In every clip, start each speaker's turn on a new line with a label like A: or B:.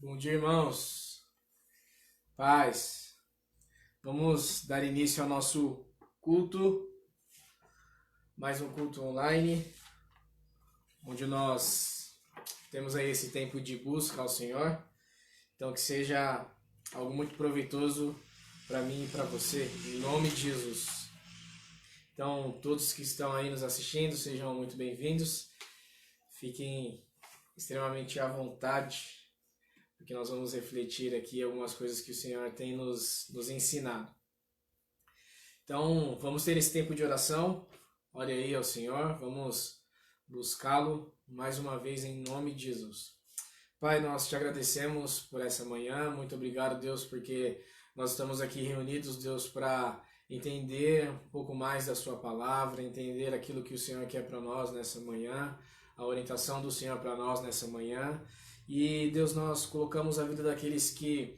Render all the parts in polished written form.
A: Bom dia, irmãos. Paz. Vamos dar início ao nosso culto, mais um culto online, onde nós temos aí esse tempo de busca ao Senhor. Então que seja algo muito proveitoso para mim e para você, em nome de Jesus. Então, todos que estão aí nos assistindo, sejam muito bem-vindos. Fiquem extremamente à vontade, porque nós vamos refletir aqui algumas coisas que o Senhor tem nos ensinado. Então, vamos ter esse tempo de oração. Ore aí ao Senhor, vamos buscá-lo mais uma vez em nome de Jesus. Pai, nós te agradecemos por essa manhã. Muito obrigado, Deus, porque nós estamos aqui reunidos, Deus, para entender um pouco mais da sua palavra, entender aquilo que o Senhor quer para nós nessa manhã, a orientação do Senhor para nós nessa manhã. E, Deus, nós colocamos a vida daqueles que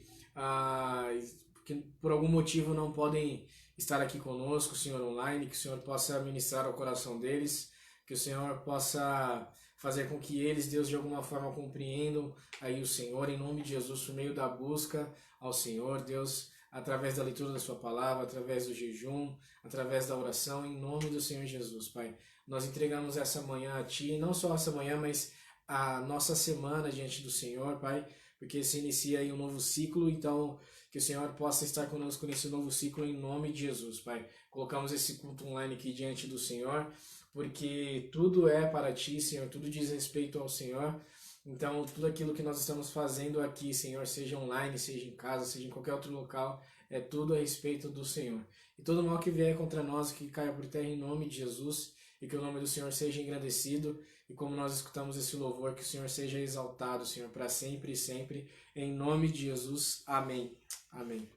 A: por algum motivo não podem estar aqui conosco, Senhor, online, que o Senhor possa ministrar ao coração deles, que o Senhor possa fazer com que eles, Deus, de alguma forma compreendam aí o Senhor, em nome de Jesus, por meio da busca ao Senhor, Deus, através da leitura da sua palavra, através do jejum, através da oração, em nome do Senhor Jesus, Pai. Nós entregamos essa manhã a Ti, não só essa manhã, mas a nossa semana diante do Senhor, Pai, porque se inicia aí um novo ciclo, então que o Senhor possa estar conosco nesse novo ciclo em nome de Jesus, Pai. Colocamos esse culto online aqui diante do Senhor, porque tudo é para Ti, Senhor, tudo diz respeito ao Senhor. Então, tudo aquilo que nós estamos fazendo aqui, Senhor, seja online, seja em casa, seja em qualquer outro local, é tudo a respeito do Senhor. E todo mal que vier contra nós, que caia por terra em nome de Jesus, e que o nome do Senhor seja engrandecido, e como nós escutamos esse louvor, que o Senhor seja exaltado, Senhor, para sempre e sempre, em nome de Jesus. Amém. Amém.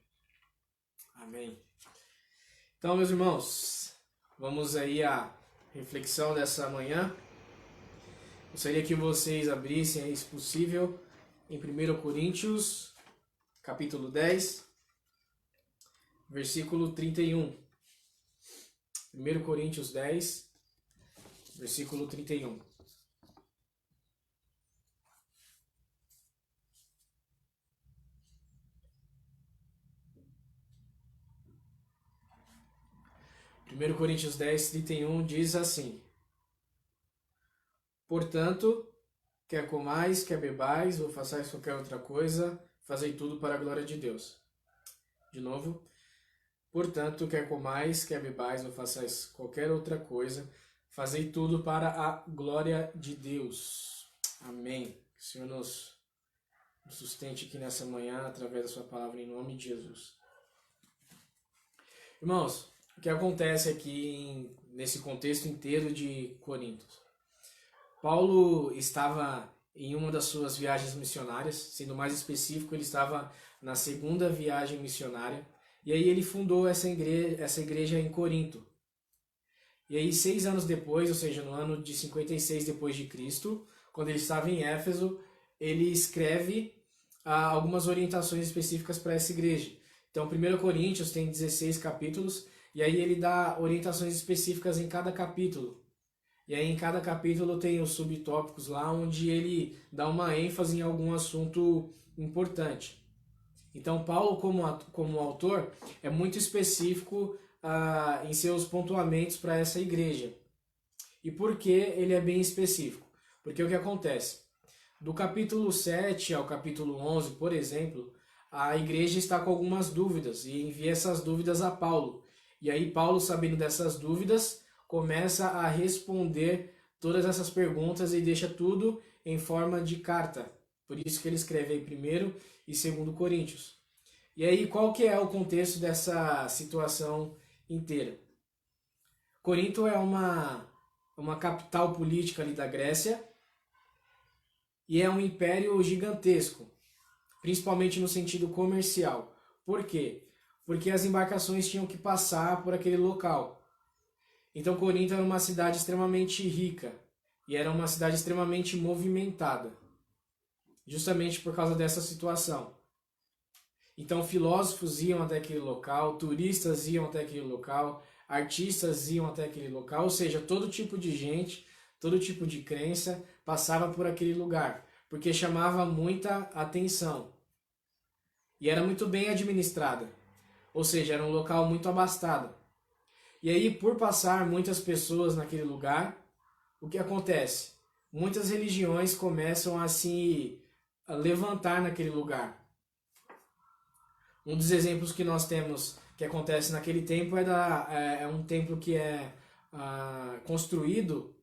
A: Amém. Então, meus irmãos, vamos aí à reflexão dessa manhã. Gostaria que vocês abrissem aí, se possível, em 1 Coríntios, capítulo 10, versículo 31. 1 Coríntios 10, versículo 31. Primeiro Coríntios 10, 31 diz assim: Portanto, quer comais, quer bebais, ou façais qualquer outra coisa, fazei tudo para a glória de Deus. De novo. Portanto, quer comais, quer bebais, ou façais qualquer outra coisa, fazei tudo para a glória de Deus. Amém. Que o Senhor nos sustente aqui nessa manhã, através da sua palavra, em nome de Jesus. Irmãos, o que acontece aqui nesse contexto inteiro de Corinto? Paulo estava em uma das suas viagens missionárias, sendo mais específico, ele estava na segunda viagem missionária, e aí ele fundou essa igreja em Corinto. E aí 6 anos depois, ou seja, no ano de 56 depois de Cristo, quando ele estava em Éfeso, ele escreve algumas orientações específicas para essa igreja. Então, 1 Coríntios tem 16 capítulos, e aí ele dá orientações específicas em cada capítulo. E aí em cada capítulo tem os subtópicos lá, onde ele dá uma ênfase em algum assunto importante. Então Paulo, como autor, é muito específico em seus pontuamentos para essa igreja. E por que ele é bem específico? Porque o que acontece? Do capítulo 7 ao capítulo 11, por exemplo, a igreja está com algumas dúvidas e envia essas dúvidas a Paulo. E aí Paulo, sabendo dessas dúvidas, começa a responder todas essas perguntas e deixa tudo em forma de carta. Por isso que ele escreve aí 1º e 2º Coríntios. E aí, qual que é o contexto dessa situação inteira? Corinto é uma capital política ali da Grécia e é um império gigantesco, principalmente no sentido comercial. Por quê? Porque as embarcações tinham que passar por aquele local. Então Corinto era uma cidade extremamente rica e era uma cidade extremamente movimentada, justamente por causa dessa situação. Então filósofos iam até aquele local, turistas iam até aquele local, artistas iam até aquele local, ou seja, todo tipo de gente, todo tipo de crença passava por aquele lugar, porque chamava muita atenção e era muito bem administrada, ou seja, era um local muito abastado. E aí, por passar muitas pessoas naquele lugar, o que acontece? Muitas religiões começam a se levantar naquele lugar. Um dos exemplos que nós temos que acontece naquele tempo é um templo que é construído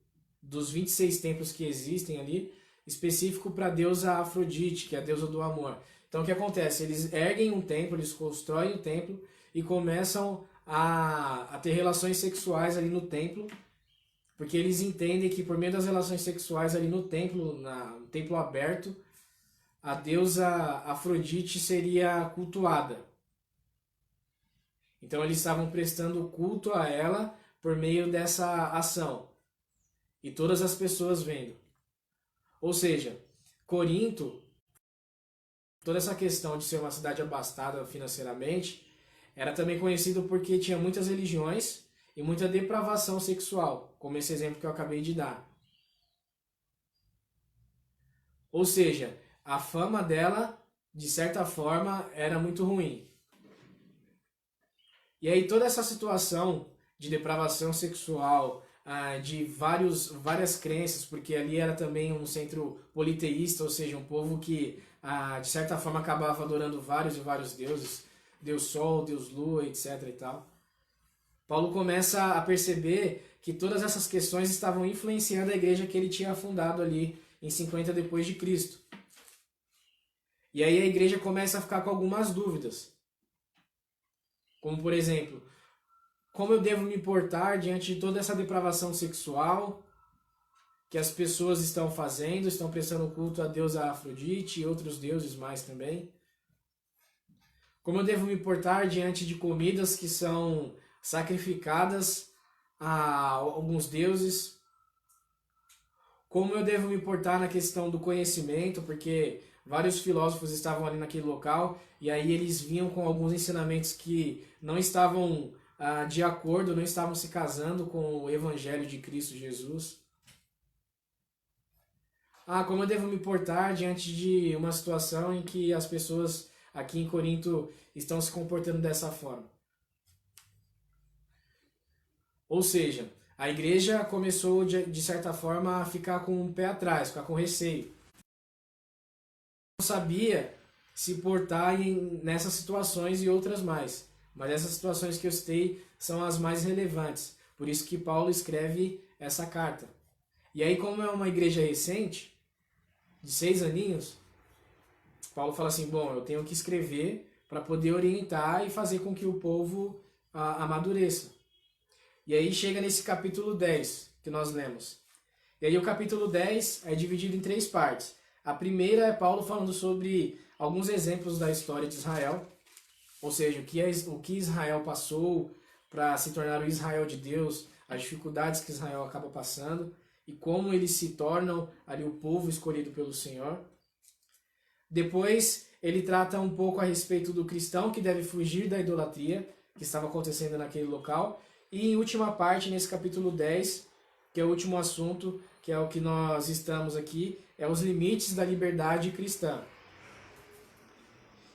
A: dos 26 templos que existem ali, específico para a deusa Afrodite, que é a deusa do amor. Então o que acontece? Eles erguem um templo, eles constroem o templo e começam a ter relações sexuais ali no templo, porque eles entendem que por meio das relações sexuais ali no templo, no templo aberto, a deusa Afrodite seria cultuada. Então eles estavam prestando culto a ela por meio dessa ação. E todas as pessoas vendo. Ou seja, Corinto, toda essa questão de ser uma cidade abastada financeiramente, era também conhecido porque tinha muitas religiões e muita depravação sexual, como esse exemplo que eu acabei de dar. Ou seja, a fama dela, de certa forma, era muito ruim. E aí toda essa situação de depravação sexual, de várias crenças, porque ali era também um centro politeísta, ou seja, um povo que, de certa forma, acabava adorando vários e vários deuses, Deus Sol, Deus Lua, etc. e tal. Paulo começa a perceber que todas essas questões estavam influenciando a igreja que ele tinha fundado ali em 50 depois de Cristo. E aí a igreja começa a ficar com algumas dúvidas. Como, por exemplo, como eu devo me portar diante de toda essa depravação sexual que as pessoas estão fazendo, estão prestando culto a deusa Afrodite e outros deuses mais também? Como eu devo me portar diante de comidas que são sacrificadas a alguns deuses? Como eu devo me portar na questão do conhecimento, porque vários filósofos estavam ali naquele local e aí eles vinham com alguns ensinamentos que não estavam de acordo, não estavam se casando com o Evangelho de Cristo Jesus. Como eu devo me portar diante de uma situação em que as pessoas aqui em Corinto estão se comportando dessa forma. Ou seja, a igreja começou de certa forma a ficar com um pé atrás, ficar com receio. Não sabia se portar nessas situações e outras mais. Mas essas situações que eu citei são as mais relevantes. Por isso que Paulo escreve essa carta. E aí, como é uma igreja recente, de 6 aninhos, Paulo fala assim, bom, eu tenho que escrever para poder orientar e fazer com que o povo amadureça. E aí chega nesse capítulo 10 que nós lemos. E aí o capítulo 10 é dividido em 3 partes. A primeira é Paulo falando sobre alguns exemplos da história de Israel, ou seja, o que Israel passou para se tornar o Israel de Deus, as dificuldades que Israel acaba passando e como eles se tornam ali o povo escolhido pelo Senhor. Depois ele trata um pouco a respeito do cristão que deve fugir da idolatria que estava acontecendo naquele local. E em última parte, nesse capítulo 10, que é o último assunto, que é o que nós estamos aqui, é os limites da liberdade cristã.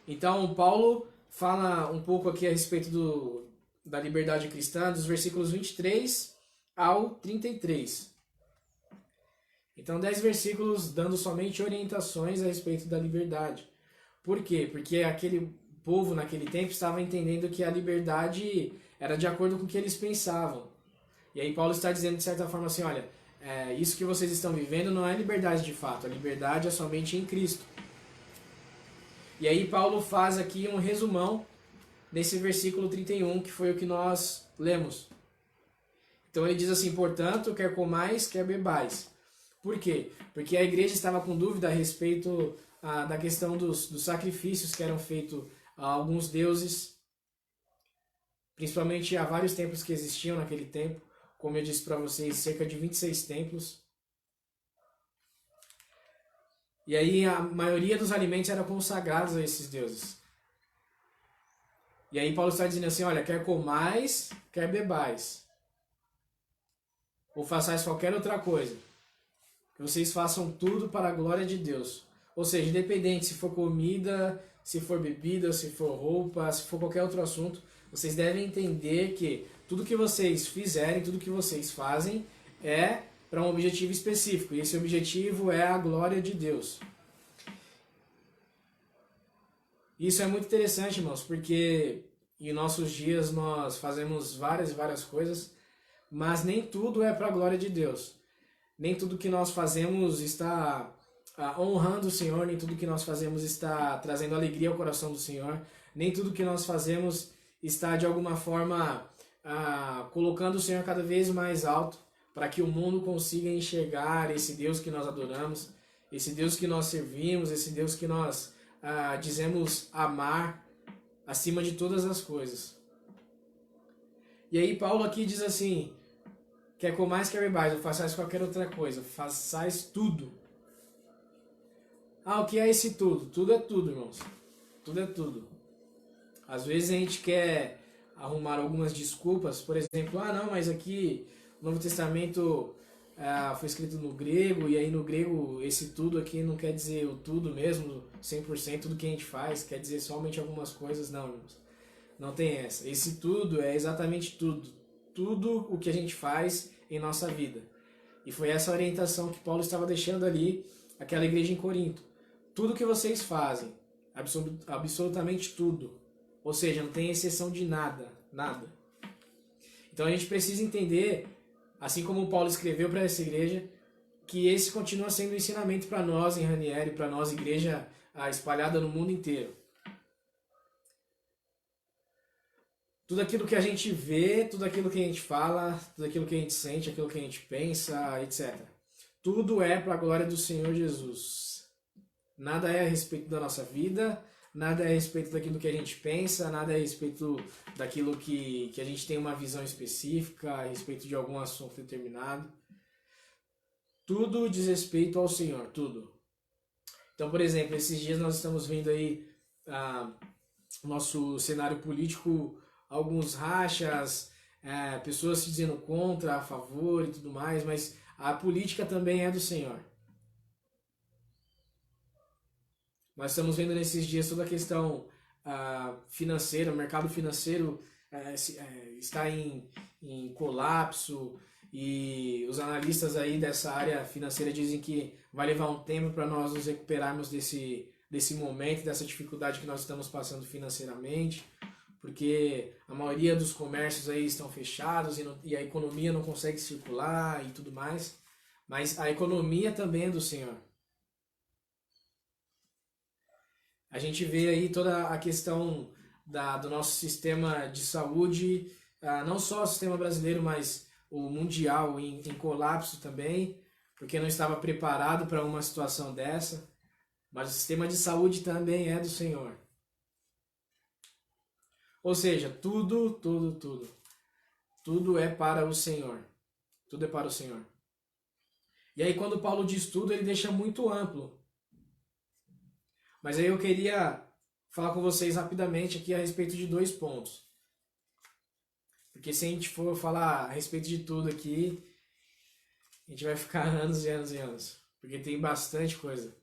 A: Então, Paulo fala um pouco aqui a respeito da liberdade cristã, dos versículos 23 ao 33. Então, 10 versículos dando somente orientações a respeito da liberdade. Por quê? Porque aquele povo naquele tempo estava entendendo que a liberdade era de acordo com o que eles pensavam. E aí Paulo está dizendo de certa forma assim, olha, isso que vocês estão vivendo não é liberdade de fato, a liberdade é somente em Cristo. E aí Paulo faz aqui um resumão nesse versículo 31, que foi o que nós lemos. Então ele diz assim, portanto, quer comais, quer bebais. Por quê? Porque a igreja estava com dúvida a respeito da questão dos sacrifícios que eram feitos a alguns deuses, principalmente a vários templos que existiam naquele tempo, como eu disse para vocês, cerca de 26 templos. E aí a maioria dos alimentos eram consagrados a esses deuses. E aí Paulo está dizendo assim, olha, quer comais, quer bebais. Ou façais qualquer outra coisa. vocês façam tudo para a glória de Deus. Ou seja, independente se for comida, se for bebida, se for roupa, se for qualquer outro assunto, vocês devem entender que tudo que vocês fizerem, tudo que vocês fazem é para um objetivo específico. E esse objetivo é a glória de Deus. Isso é muito interessante, irmãos, porque em nossos dias nós fazemos várias e várias coisas, mas nem tudo é para a glória de Deus. Nem tudo que nós fazemos está honrando o Senhor, nem tudo que nós fazemos está trazendo alegria ao coração do Senhor, nem tudo que nós fazemos está de alguma forma colocando o Senhor cada vez mais alto, para que o mundo consiga enxergar esse Deus que nós adoramos, esse Deus que nós servimos, esse Deus que nós dizemos amar acima de todas as coisas. E aí Paulo aqui diz assim: quer comais, quer bebais, ou façais qualquer outra coisa, façais tudo. O que é esse tudo? Tudo é tudo, irmãos. Tudo é tudo. Às vezes a gente quer arrumar algumas desculpas, por exemplo, não, mas aqui o Novo Testamento foi escrito no grego, e aí no grego esse tudo aqui não quer dizer o tudo mesmo, 100%, tudo que a gente faz, quer dizer somente algumas coisas. Não, irmãos. Não tem essa. Esse tudo é exatamente tudo. Tudo o que a gente faz em nossa vida. E foi essa orientação que Paulo estava deixando ali, aquela igreja em Corinto. Tudo que vocês fazem, absolutamente tudo. Ou seja, não tem exceção de nada, nada. Então a gente precisa entender, assim como Paulo escreveu para essa igreja, que esse continua sendo um ensinamento para nós em Ranieri, para nós, igreja espalhada no mundo inteiro. Tudo aquilo que a gente vê, tudo aquilo que a gente fala, tudo aquilo que a gente sente, aquilo que a gente pensa, etc. Tudo é para a glória do Senhor Jesus. Nada é a respeito da nossa vida, nada é a respeito daquilo que a gente pensa, nada é a respeito daquilo que a gente tem uma visão específica, a respeito de algum assunto determinado. Tudo diz respeito ao Senhor, tudo. Então, por exemplo, esses dias nós estamos vendo aí nosso cenário político, alguns rachas, pessoas se dizendo contra, a favor e tudo mais, mas a política também é do Senhor. Nós estamos vendo nesses dias toda a questão financeira, o mercado financeiro está em colapso, e os analistas aí dessa área financeira dizem que vai levar um tempo para nós nos recuperarmos desse momento, dessa dificuldade que nós estamos passando financeiramente, porque a maioria dos comércios aí estão fechados e a economia não consegue circular e tudo mais, mas a economia também é do Senhor. A gente vê aí toda a questão do nosso sistema de saúde, não só o sistema brasileiro, mas o mundial em colapso também, porque não estava preparado para uma situação dessa. Mas o sistema de saúde também é do Senhor. Ou seja, tudo é para o Senhor. Tudo é para o Senhor. E aí quando Paulo diz tudo, ele deixa muito amplo. Mas aí eu queria falar com vocês rapidamente aqui a respeito de 2 pontos. Porque se a gente for falar a respeito de tudo aqui, a gente vai ficar anos e anos e anos. Porque tem bastante coisa.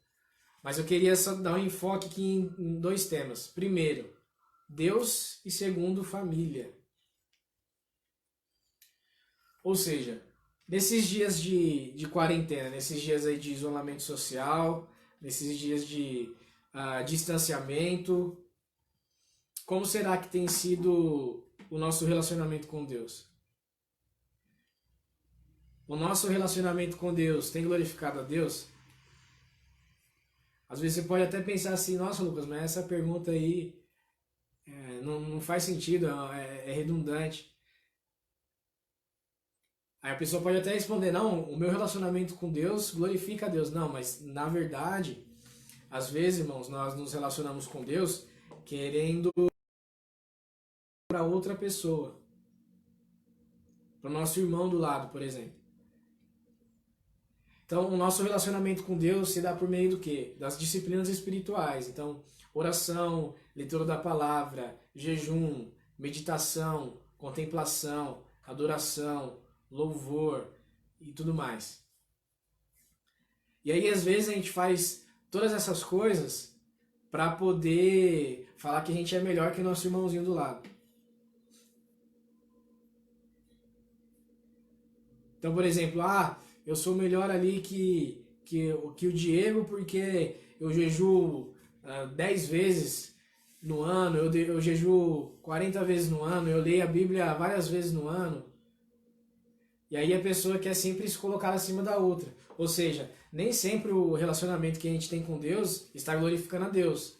A: Mas eu queria só dar um enfoque aqui em 2 temas. Primeiro, Deus, e segundo, família. Ou seja, nesses dias de quarentena, nesses dias aí de isolamento social, nesses dias de distanciamento, como será que tem sido o nosso relacionamento com Deus? O nosso relacionamento com Deus tem glorificado a Deus? Às vezes você pode até pensar assim: nossa, Lucas, mas essa pergunta aí não faz sentido, é redundante. Aí a pessoa pode até responder: não, o meu relacionamento com Deus glorifica a Deus. Não, mas na verdade, às vezes, irmãos, nós nos relacionamos com Deus querendo para outra pessoa, para o nosso irmão do lado, por exemplo. Então, o nosso relacionamento com Deus se dá por meio do quê? Das disciplinas espirituais. Então, oração, leitura da palavra, jejum, meditação, contemplação, adoração, louvor e tudo mais. E aí, às vezes, a gente faz todas essas coisas para poder falar que a gente é melhor que o nosso irmãozinho do lado. Então, por exemplo, eu sou melhor ali que o Diego porque eu jejuo 10 vezes no ano, eu jejuo 40 vezes no ano, eu leio a Bíblia várias vezes no ano. E aí a pessoa quer sempre se colocar acima da outra. Ou seja, nem sempre o relacionamento que a gente tem com Deus está glorificando a Deus.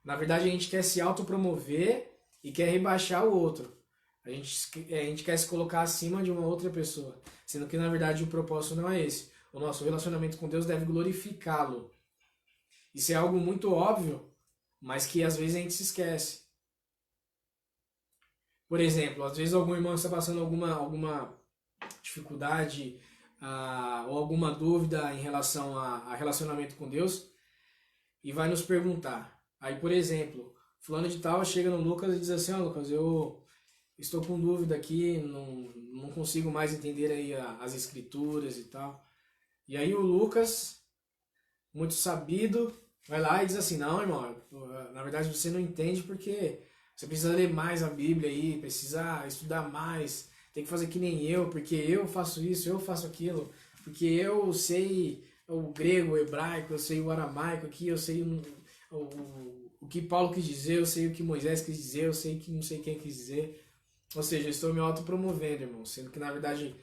A: Na verdade, a gente quer se autopromover e quer rebaixar o outro. A gente quer se colocar acima de uma outra pessoa. Sendo que, na verdade, o propósito não é esse. O nosso relacionamento com Deus deve glorificá-lo. Isso é algo muito óbvio, mas que às vezes a gente se esquece. Por exemplo, às vezes algum irmão está passando alguma dificuldade ou alguma dúvida em relação a relacionamento com Deus e vai nos perguntar. Aí, por exemplo, fulano de tal chega no Lucas e diz assim, Lucas, eu estou com dúvida aqui, não consigo mais entender aí as escrituras e tal. E aí o Lucas, muito sabido, vai lá e diz assim, não, irmão, na verdade você não entende porque você precisa ler mais a Bíblia aí, precisa estudar mais, tem que fazer que nem eu, porque eu faço isso, eu faço aquilo, porque eu sei o grego, o hebraico, eu sei o aramaico aqui, eu sei o que Paulo quis dizer, eu sei o que Moisés quis dizer, eu sei que não sei quem quis dizer. Ou seja, eu estou me autopromovendo, irmão, sendo que na verdade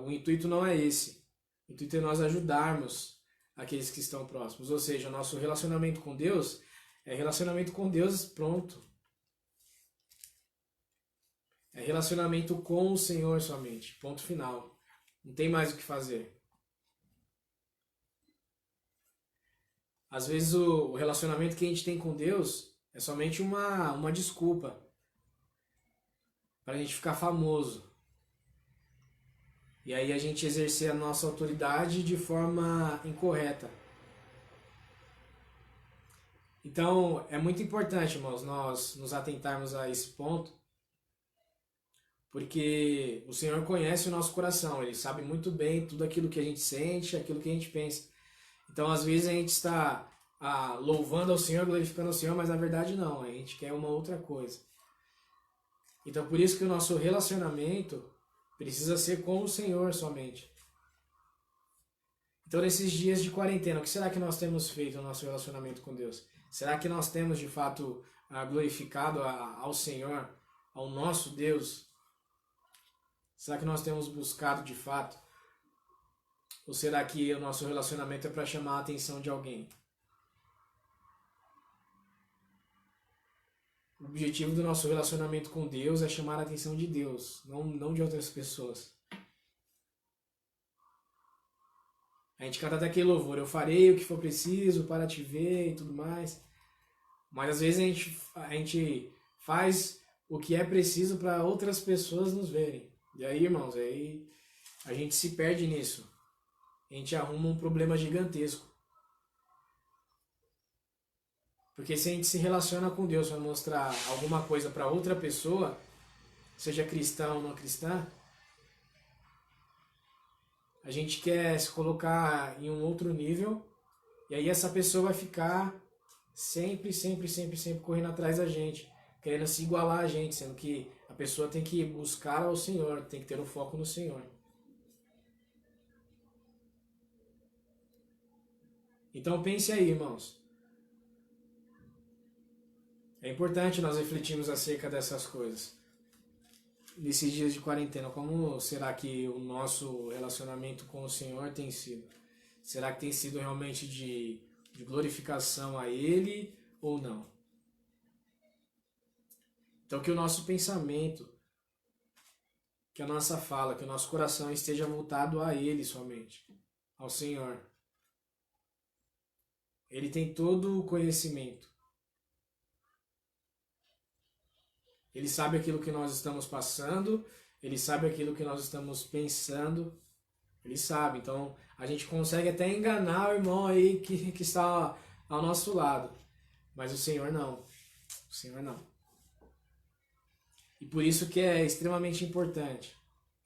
A: o intuito não é esse. O intuito é nós ajudarmos aqueles que estão próximos. Ou seja, o nosso relacionamento com Deus é relacionamento com Deus pronto. É relacionamento com o Senhor somente. Ponto final. Não tem mais o que fazer. Às vezes o relacionamento que a gente tem com Deus é somente uma desculpa para a gente ficar famoso. E aí a gente exercer a nossa autoridade de forma incorreta. Então é muito importante, irmãos, nós nos atentarmos a esse ponto, porque o Senhor conhece o nosso coração, Ele sabe muito bem tudo aquilo que a gente sente, aquilo que a gente pensa. Então às vezes a gente está louvando ao Senhor, glorificando ao Senhor, mas na verdade não, a gente quer uma outra coisa. Então por isso que o nosso relacionamento precisa ser com o Senhor somente. Então nesses dias de quarentena, o que será que nós temos feito no nosso relacionamento com Deus? Será que nós temos de fato glorificado ao Senhor, ao nosso Deus? Será que nós temos buscado de fato? Ou será que o nosso relacionamento é para chamar a atenção de alguém? O objetivo do nosso relacionamento com Deus é chamar a atenção de Deus, não de outras pessoas. A gente canta até aquele louvor, eu farei o que for preciso para te ver e tudo mais. Mas às vezes a gente faz o que é preciso para outras pessoas nos verem. E aí, irmãos, aí a gente se perde nisso. A gente arruma um problema gigantesco. Porque se a gente se relaciona com Deus para mostrar alguma coisa para outra pessoa, seja cristã ou não cristã, a gente quer se colocar em um outro nível e aí essa pessoa vai ficar sempre correndo atrás da gente, querendo se igualar a gente, sendo que a pessoa tem que buscar ao Senhor, tem que ter o foco no Senhor. Então pense aí, irmãos. É importante nós refletirmos acerca dessas coisas. Nesses dias de quarentena, como será que o nosso relacionamento com o Senhor tem sido? Será que tem sido realmente de glorificação a Ele ou não? Então que o nosso pensamento, que a nossa fala, que o nosso coração esteja voltado a Ele somente, ao Senhor. Ele tem todo o conhecimento. Ele sabe aquilo que nós estamos passando, Ele sabe aquilo que nós estamos pensando, Ele sabe. Então a gente consegue até enganar o irmão aí que está ao nosso lado, mas o Senhor não. O Senhor não. E por isso que é extremamente importante,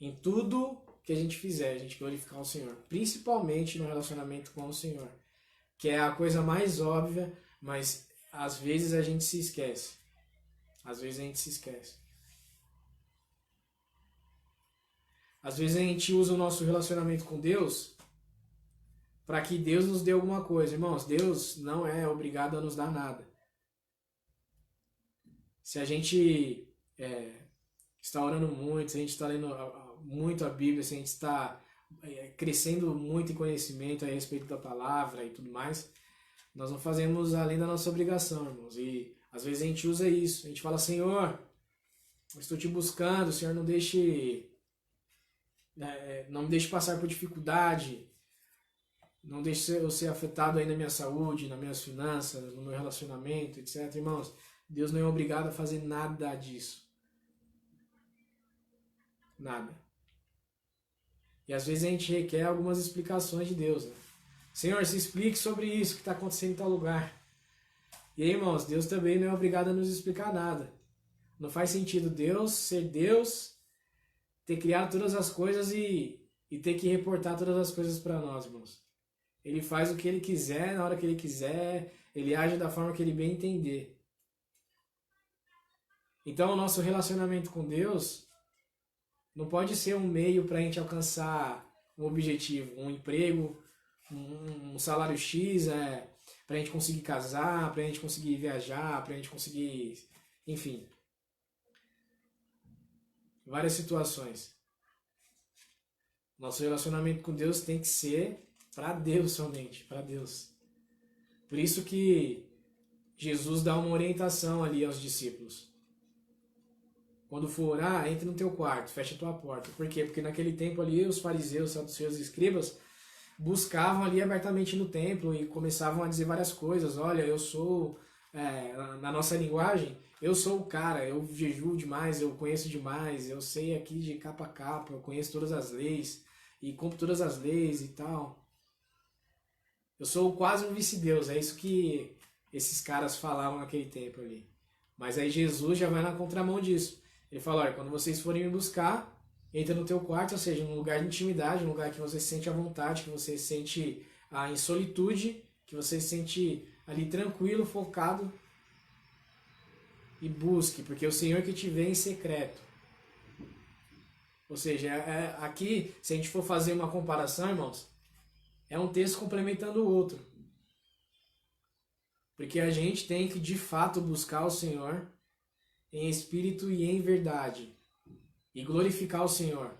A: em tudo que a gente fizer, a gente glorificar o Senhor. Principalmente no relacionamento com o Senhor. Que é a coisa mais óbvia, mas às vezes a gente se esquece. Às vezes a gente se esquece. Às vezes a gente usa o nosso relacionamento com Deus para que Deus nos dê alguma coisa. Irmãos, Deus não é obrigado a nos dar nada. Se a gente está orando muito, se a gente está lendo muito a Bíblia, se a gente está crescendo muito em conhecimento a respeito da palavra e tudo mais, nós não fazemos além da nossa obrigação, irmãos. E às vezes a gente usa isso. A gente fala, Senhor, eu estou te buscando, Senhor, não me deixe passar por dificuldade, não deixe eu ser afetado aí na minha saúde, nas minhas finanças, no meu relacionamento, etc. Irmãos, Deus não é obrigado a fazer nada disso. Nada. E às vezes a gente requer algumas explicações de Deus, né? Senhor, se explique sobre isso que está acontecendo em tal lugar. E aí, irmãos, Deus também não é obrigado a nos explicar nada. Não faz sentido Deus ser Deus, ter criado todas as coisas e ter que reportar todas as coisas para nós, irmãos. Ele faz o que ele quiser, na hora que ele quiser, ele age da forma que ele bem entender. Então, o nosso relacionamento com Deus não pode ser um meio para a gente alcançar um objetivo, um emprego, um salário X, para a gente conseguir casar, para a gente conseguir viajar, para a gente conseguir, enfim, várias situações. Nosso relacionamento com Deus tem que ser para Deus somente, para Deus. Por isso que Jesus dá uma orientação ali aos discípulos. Quando for orar, entre no teu quarto, fecha a tua porta. Por quê? Porque naquele tempo ali os fariseus, saduceus e escribas buscavam ali abertamente no templo e começavam a dizer várias coisas. Olha, eu sou, na nossa linguagem, eu sou o cara, eu jejuo demais, eu conheço demais, eu sei aqui de capa a capa, eu conheço todas as leis e cumpro todas as leis e tal. Eu sou quase um vice-deus, é isso que esses caras falavam naquele tempo ali. Mas aí Jesus já vai na contramão disso. Ele fala, olha, quando vocês forem me buscar, entra no teu quarto, ou seja, num lugar de intimidade, um lugar que você se sente à vontade, que você se sente em solitude, que você se sente ali tranquilo, focado, e busque, porque o Senhor que te vê em secreto. Ou seja, aqui, se a gente for fazer uma comparação, irmãos, é um texto complementando o outro. Porque a gente tem que, de fato, buscar o Senhor em espírito e em verdade. E glorificar o Senhor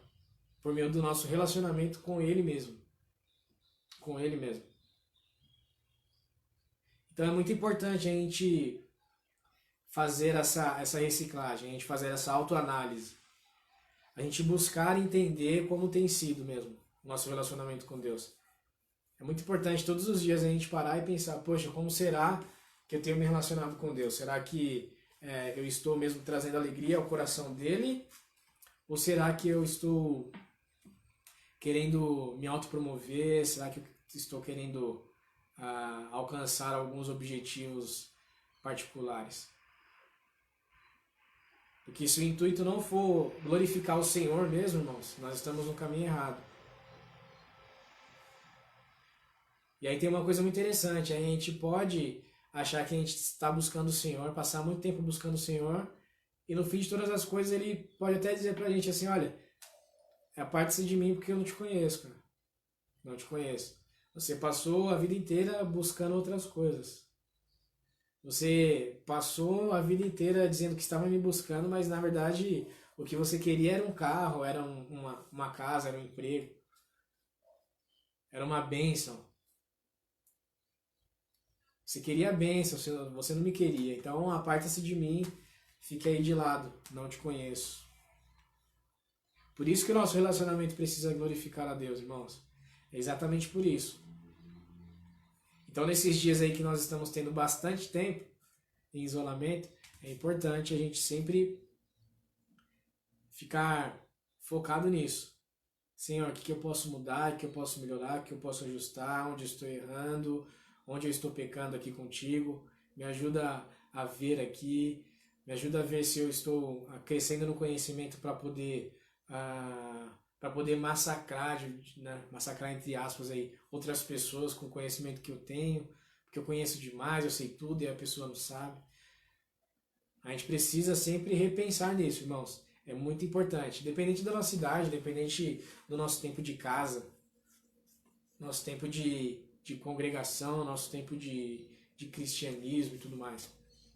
A: por meio do nosso relacionamento com Ele mesmo. Com Ele mesmo. Então é muito importante a gente fazer essa reciclagem, a gente fazer essa autoanálise. A gente buscar entender como tem sido mesmo o nosso relacionamento com Deus. É muito importante todos os dias a gente parar e pensar, poxa, como será que eu tenho me relacionado com Deus? Será que eu estou mesmo trazendo alegria ao coração dele? Ou será que eu estou querendo me autopromover? Será que eu estou querendo alcançar alguns objetivos particulares? Porque se o intuito não for glorificar o Senhor mesmo, irmãos, nós estamos no caminho errado. E aí tem uma coisa muito interessante, a gente pode achar que a gente está buscando o Senhor, passar muito tempo buscando o Senhor, e no fim de todas as coisas ele pode até dizer pra gente assim, olha, aparte-se de mim porque eu não te conheço, cara. Não te conheço. Você passou a vida inteira buscando outras coisas. Você passou a vida inteira dizendo que estava me buscando, mas na verdade o que você queria era um carro, era uma casa, era um emprego. Era uma bênção. Você queria a bênção, você não me queria. Então aparta-se de mim, fique aí de lado, não te conheço. Por isso que o nosso relacionamento precisa glorificar a Deus, irmãos. É exatamente por isso. Então nesses dias aí que nós estamos tendo bastante tempo em isolamento, é importante a gente sempre ficar focado nisso. Senhor, o que eu posso mudar, o que eu posso melhorar, o que eu posso ajustar, onde eu estou errando, onde eu estou pecando aqui contigo, me ajuda a ver aqui, me ajuda a ver se eu estou crescendo no conhecimento para poder para poder massacrar, né, massacrar entre aspas aí, outras pessoas com o conhecimento que eu tenho, porque eu conheço demais, eu sei tudo e a pessoa não sabe. A gente precisa sempre repensar nisso, irmãos. É muito importante. Independente da nossa idade, independente do nosso tempo de casa, nosso tempo de congregação, nosso tempo de cristianismo e tudo mais.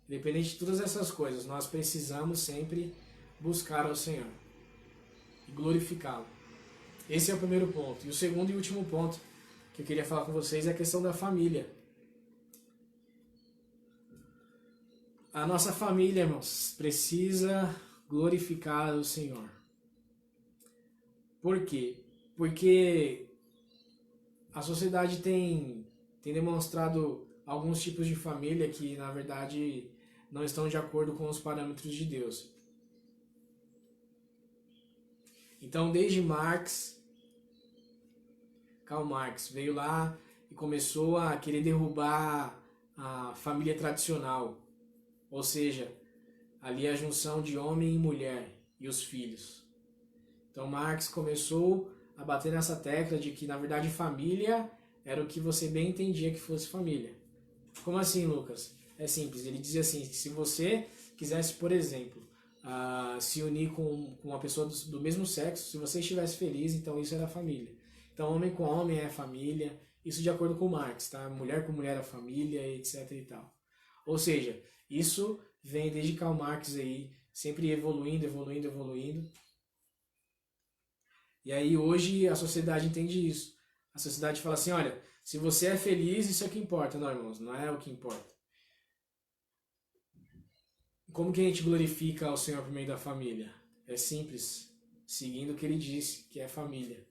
A: Independente de todas essas coisas, nós precisamos sempre buscar ao Senhor e glorificá-lo. Esse é o primeiro ponto. E o segundo e último ponto que eu queria falar com vocês é a questão da família. A nossa família, irmãos, precisa glorificar o Senhor. Por quê? Porque a sociedade tem demonstrado alguns tipos de família que, na verdade, não estão de acordo com os parâmetros de Deus. Então, desde Karl Marx veio lá e começou a querer derrubar a família tradicional, ou seja, ali a junção de homem e mulher e os filhos. Então Marx começou a bater nessa tecla de que, na verdade, família era o que você bem entendia que fosse família. Como assim, Lucas? É simples, ele dizia assim, que se você quisesse, por exemplo, se unir com uma pessoa do mesmo sexo, se você estivesse feliz, então isso era família. Então homem com homem é família, isso de acordo com Marx, tá? Mulher com mulher é família, etc e tal. Ou seja, isso vem desde Karl Marx aí, sempre evoluindo. E aí hoje a sociedade entende isso. A sociedade fala assim, olha, se você é feliz, isso é o que importa. Não, irmãos, não é o que importa. Como que a gente glorifica ao Senhor por meio da família? É simples, seguindo o que ele disse, que é família.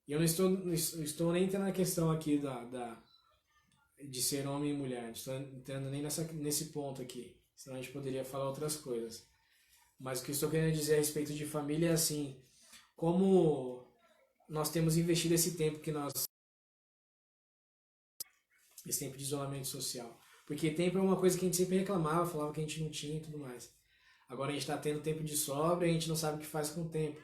A: E eu não estou nem entrando na questão aqui de ser homem e mulher, não estou entrando nem nesse ponto aqui, senão a gente poderia falar outras coisas. Mas o que eu estou querendo dizer a respeito de família é assim, como nós temos investido esse tempo esse tempo de isolamento social. Porque tempo é uma coisa que a gente sempre reclamava, falava que a gente não tinha e tudo mais. Agora a gente está tendo tempo de sobra e a gente não sabe o que faz com o tempo.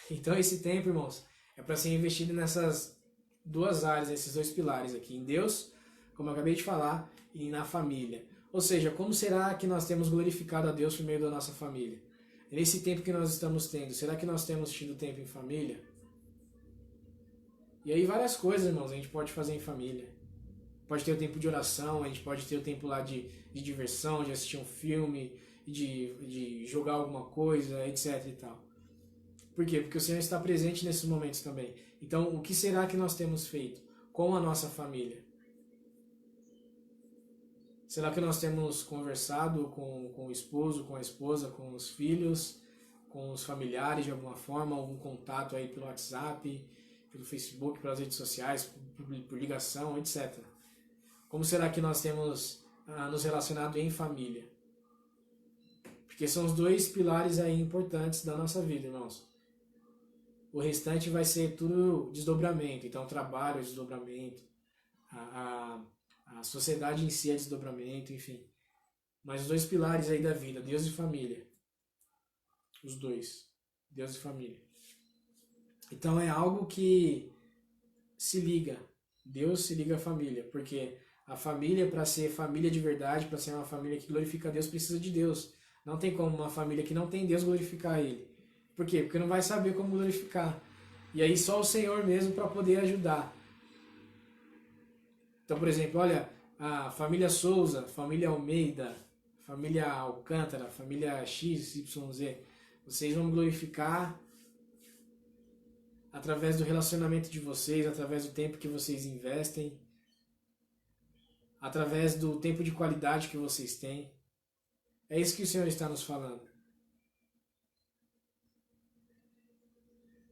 A: Então esse tempo, irmãos, é para ser investido nessas duas áreas, nesses dois pilares aqui, em Deus, como eu acabei de falar, e na família. Ou seja, como será que nós temos glorificado a Deus por meio da nossa família? Nesse tempo que nós estamos tendo, será que nós temos tido tempo em família? E aí várias coisas, irmãos, a gente pode fazer em família. Pode ter o tempo de oração, a gente pode ter o tempo lá de diversão, de assistir um filme, de jogar alguma coisa, etc e tal. Por quê? Porque o Senhor está presente nesses momentos também. Então, o que será que nós temos feito com a nossa família? Será que nós temos conversado com o esposo, com a esposa, com os filhos, com os familiares de alguma forma, algum contato aí pelo WhatsApp, pelo Facebook, pelas redes sociais, por ligação, etc. Como será que nós temos nos relacionado em família? Porque são os dois pilares aí importantes da nossa vida, irmãos. O restante vai ser tudo desdobramento. Então, o trabalho é desdobramento, a sociedade em si é desdobramento, enfim. Mas os dois pilares aí da vida, Deus e família. Os dois, Deus e família. Então, é algo que se liga. Deus se liga à família, porque a família, para ser família de verdade, para ser uma família que glorifica a Deus, precisa de Deus. Não tem como uma família que não tem Deus glorificar Ele. Por quê? Porque não vai saber como glorificar. E aí só o Senhor mesmo para poder ajudar. Então, por exemplo, olha, a família Souza, família Almeida, família Alcântara, família XYZ, vocês vão glorificar através do relacionamento de vocês, através do tempo que vocês investem, através do tempo de qualidade que vocês têm. É isso que o Senhor está nos falando.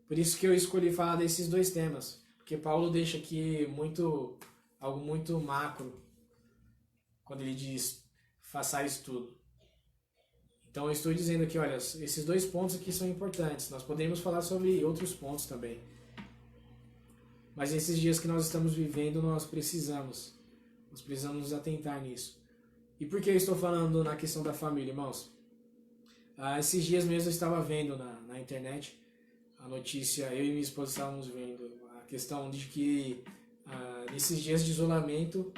A: Por isso que eu escolhi falar desses dois temas, porque Paulo deixa aqui algo muito macro, quando ele diz, façais tudo. Então eu estou dizendo aqui, olha, esses dois pontos aqui são importantes, nós podemos falar sobre outros pontos também. Mas nesses dias que nós estamos vivendo, nós precisamos nos atentar nisso. E por que eu estou falando na questão da família, irmãos? Esses dias mesmo eu estava vendo na internet a notícia, eu e minha esposa estávamos vendo a questão de que nesses dias de isolamento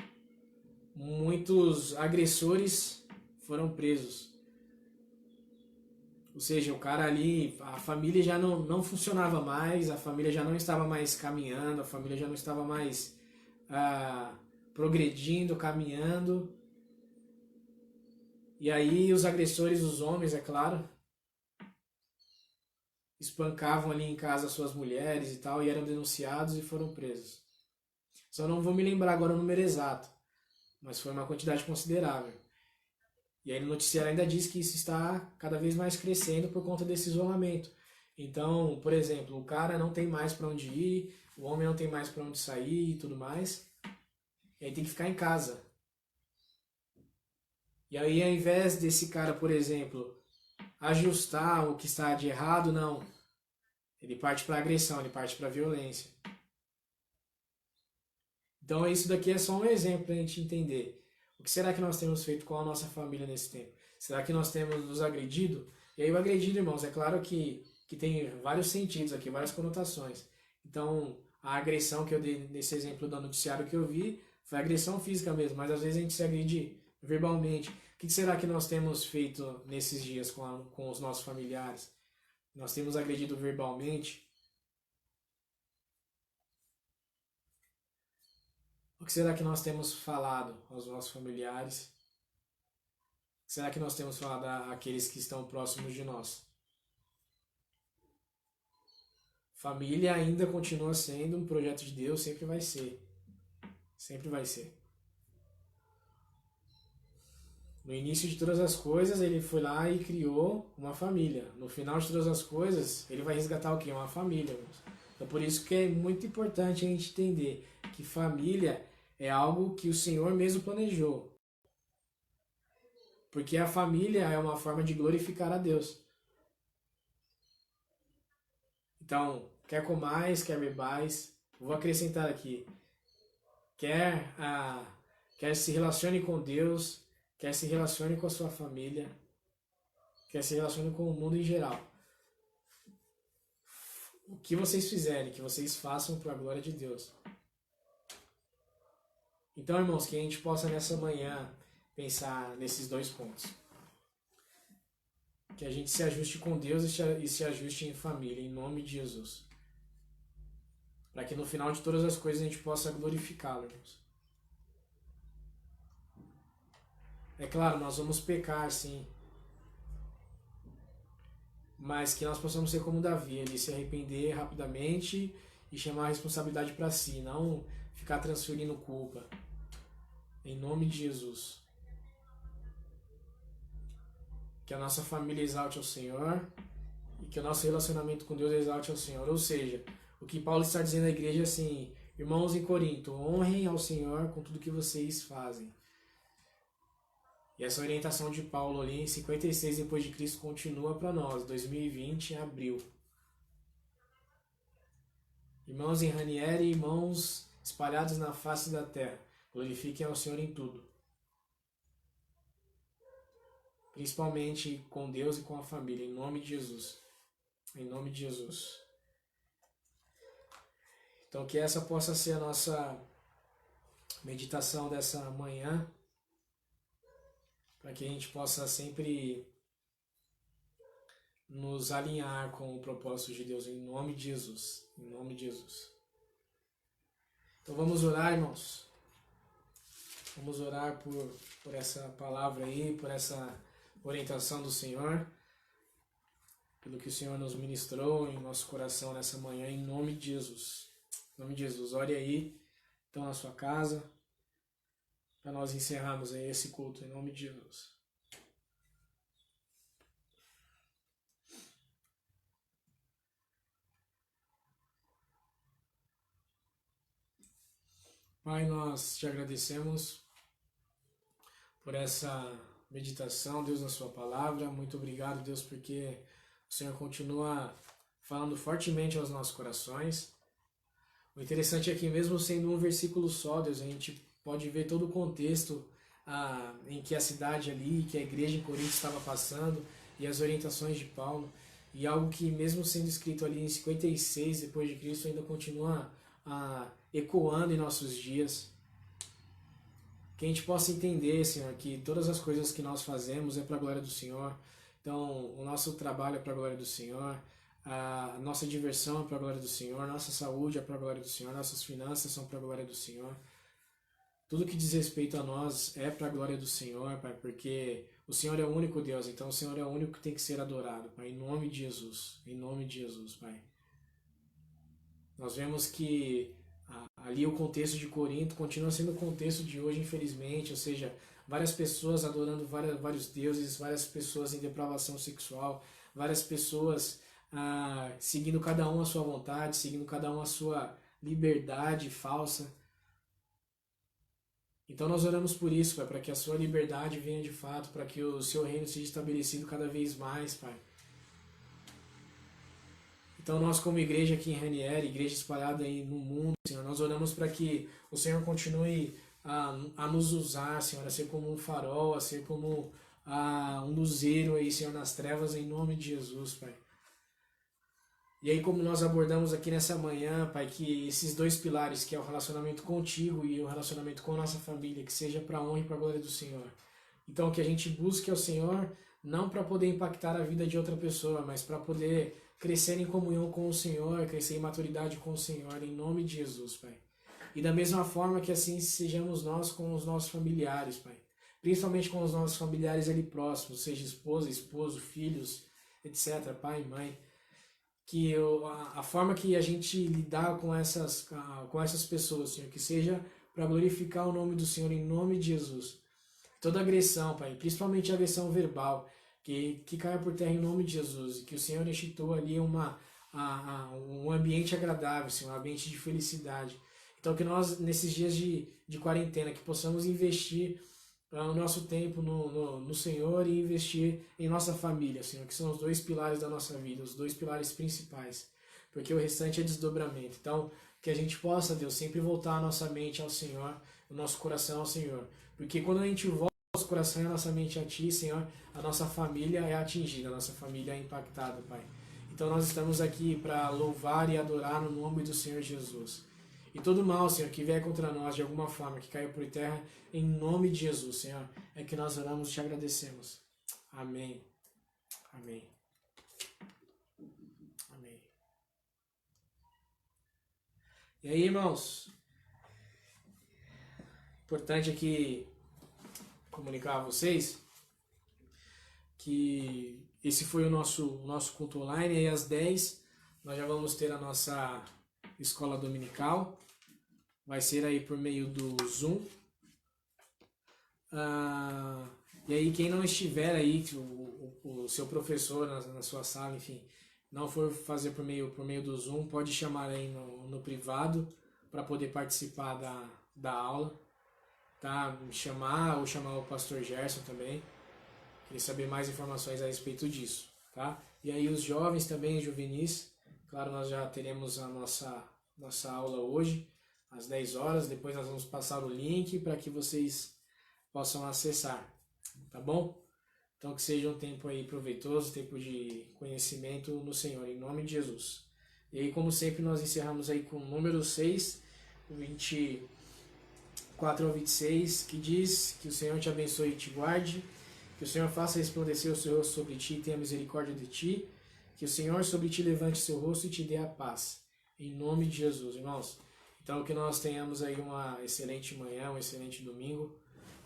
A: muitos agressores foram presos. Ou seja, o cara ali, a família já não funcionava mais, a família já não estava mais caminhando, a família já não estava mais progredindo, caminhando. E aí os agressores, os homens, é claro, espancavam ali em casa suas mulheres e tal, e eram denunciados e foram presos. Só não vou me lembrar agora o número exato, mas foi uma quantidade considerável. E aí no noticiário ainda diz que isso está cada vez mais crescendo por conta desse isolamento. Então, por exemplo, o cara não tem mais para onde ir, o homem não tem mais para onde sair e tudo mais, e aí tem que ficar em casa. E aí, ao invés desse cara, por exemplo, ajustar o que está de errado, não. Ele parte para agressão, ele parte para violência. Então, isso daqui é só um exemplo para a gente entender. O que será que nós temos feito com a nossa família nesse tempo? Será que nós temos nos agredido? E aí, o agredido, irmãos, é claro que tem vários sentidos aqui, várias conotações. Então, a agressão que eu dei nesse exemplo do noticiário que eu vi foi agressão física mesmo, mas às vezes a gente se agride verbalmente. O que será que nós temos feito nesses dias com os nossos familiares? Nós temos agredido verbalmente? O que será que nós temos falado aos nossos familiares? O que será que nós temos falado àqueles que estão próximos de nós? Família ainda continua sendo um projeto de Deus, sempre vai ser. Sempre vai ser. No início de todas as coisas, ele foi lá e criou uma família. No final de todas as coisas, ele vai resgatar o quê? Uma família. Então, por isso que é muito importante a gente entender que família é algo que o Senhor mesmo planejou. Porque a família é uma forma de glorificar a Deus. Então, quer comais, quer bebais, vou acrescentar aqui, quer se relacione com Deus, quer se relacione com a sua família, quer se relacione com o mundo em geral. O que vocês fizerem, que vocês façam para a glória de Deus. Então, irmãos, que a gente possa nessa manhã pensar nesses dois pontos. Que a gente se ajuste com Deus e se ajuste em família, em nome de Jesus. Para que no final de todas as coisas a gente possa glorificá-lo, irmãos. É claro, nós vamos pecar, sim. Mas que nós possamos ser como Davi, ele se arrepender rapidamente e chamar a responsabilidade para si, não ficar transferindo culpa. Em nome de Jesus. Que a nossa família exalte ao Senhor e que o nosso relacionamento com Deus exalte ao Senhor. Ou seja, o que Paulo está dizendo à igreja é assim: irmãos em Corinto, honrem ao Senhor com tudo que vocês fazem. E essa orientação de Paulo ali em 56 depois de Cristo continua para nós, 2020, em abril. Irmãos em Ranieri, irmãos espalhados na face da terra, glorifiquem ao Senhor em tudo. Principalmente com Deus e com a família, em nome de Jesus. Em nome de Jesus. Então que essa possa ser a nossa meditação dessa manhã, para que a gente possa sempre nos alinhar com o propósito de Deus, em nome de Jesus. Em nome de Jesus. Então vamos orar, irmãos. Vamos orar por essa palavra aí, por essa orientação do Senhor, pelo que o Senhor nos ministrou em nosso coração nessa manhã, em nome de Jesus. Em nome de Jesus. Ore aí, então, na sua casa, para nós encerrarmos aí esse culto, em nome de Jesus. Pai, nós te agradecemos por essa meditação, Deus, na sua palavra. Muito obrigado, Deus, porque o Senhor continua falando fortemente aos nossos corações. O interessante é que mesmo sendo um versículo só, Deus, a gente pode ver todo o contexto em que a cidade ali, que a igreja em Corinto estava passando, e as orientações de Paulo, e algo que mesmo sendo escrito ali em 56 depois de Cristo ainda continua ecoando em nossos dias. Que a gente possa entender, Senhor, que todas as coisas que nós fazemos é para a glória do Senhor. Então, o nosso trabalho é para a glória do Senhor, a nossa diversão é para a glória do Senhor, nossa saúde é para a glória do Senhor, nossas finanças são para a glória do Senhor. Tudo que diz respeito a nós é para a glória do Senhor, Pai, porque o Senhor é o único Deus, então o Senhor é o único que tem que ser adorado, Pai, em nome de Jesus, Pai. Nós vemos que ali o contexto de Corinto continua sendo o contexto de hoje, infelizmente, ou seja, várias pessoas adorando vários deuses, várias pessoas em depravação sexual, várias pessoas seguindo cada um a sua vontade, seguindo cada um a sua liberdade falsa. Então nós oramos por isso, Pai, para que a sua liberdade venha de fato, para que o seu reino seja estabelecido cada vez mais, Pai. Então nós como igreja aqui em Ranieri, igreja espalhada aí no mundo, Senhor, nós oramos para que o Senhor continue a nos usar, Senhor, a ser como um farol, a ser como um luzeiro aí, Senhor, nas trevas, em nome de Jesus, Pai. E aí, como nós abordamos aqui nessa manhã, Pai, que esses dois pilares, que é o relacionamento contigo e o relacionamento com a nossa família, que seja para a honra e para a glória do Senhor. Então, que a gente busque ao Senhor, não para poder impactar a vida de outra pessoa, mas para poder crescer em comunhão com o Senhor, crescer em maturidade com o Senhor, em nome de Jesus, Pai. E da mesma forma que assim sejamos nós com os nossos familiares, Pai. Principalmente com os nossos familiares ali próximos, seja esposa, esposo, filhos, etc., pai e mãe. Que a forma que a gente lidar com essas pessoas, Senhor, que seja para glorificar o nome do Senhor em nome de Jesus. Toda agressão, Pai, principalmente a agressão verbal, que caia por terra em nome de Jesus, e que o Senhor institua ali um ambiente agradável, Senhor, um ambiente de felicidade. Então que nós, nesses dias de quarentena, que possamos investir o nosso tempo no Senhor e investir em nossa família, Senhor, que são os dois pilares da nossa vida, os dois pilares principais, porque o restante é desdobramento. Então, que a gente possa, Deus, sempre voltar a nossa mente ao Senhor, o nosso coração ao Senhor, porque quando a gente volta o nosso coração e a nossa mente a Ti, Senhor, a nossa família é atingida, a nossa família é impactada, Pai. Então nós estamos aqui para louvar e adorar no nome do Senhor Jesus. E todo mal, Senhor, que vier contra nós de alguma forma, que caiu por terra, em nome de Jesus, Senhor, é que nós oramos e te agradecemos. Amém. Amém. Amém. E aí, irmãos, importante aqui comunicar a vocês que esse foi o nosso culto online, e às 10 nós já vamos ter a nossa escola dominical. Vai ser aí por meio do Zoom. E aí quem não estiver aí, o seu professor na sua sala, enfim, não for fazer por meio do Zoom, pode chamar aí no privado para poder participar da aula. Tá? Me chamar ou chamar o pastor Gerson também. Queria saber mais informações a respeito disso. Tá? E aí os jovens também, juvenis, claro, nós já teremos a nossa aula hoje, às 10 horas, depois nós vamos passar o link para que vocês possam acessar, tá bom? Então que seja um tempo aí proveitoso, tempo de conhecimento no Senhor, em nome de Jesus. E aí, como sempre, nós encerramos aí com o número 6, 24 ao 26, que diz: que o Senhor te abençoe e te guarde, que o Senhor faça resplandecer o seu rosto sobre ti e tenha misericórdia de ti, que o Senhor sobre ti levante seu rosto e te dê a paz, em nome de Jesus, irmãos. Então que nós tenhamos aí uma excelente manhã, um excelente domingo,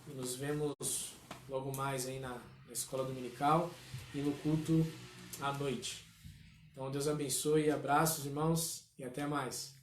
A: e nos vemos logo mais aí na escola dominical e no culto à noite. Então Deus abençoe, abraços, irmãos, e até mais.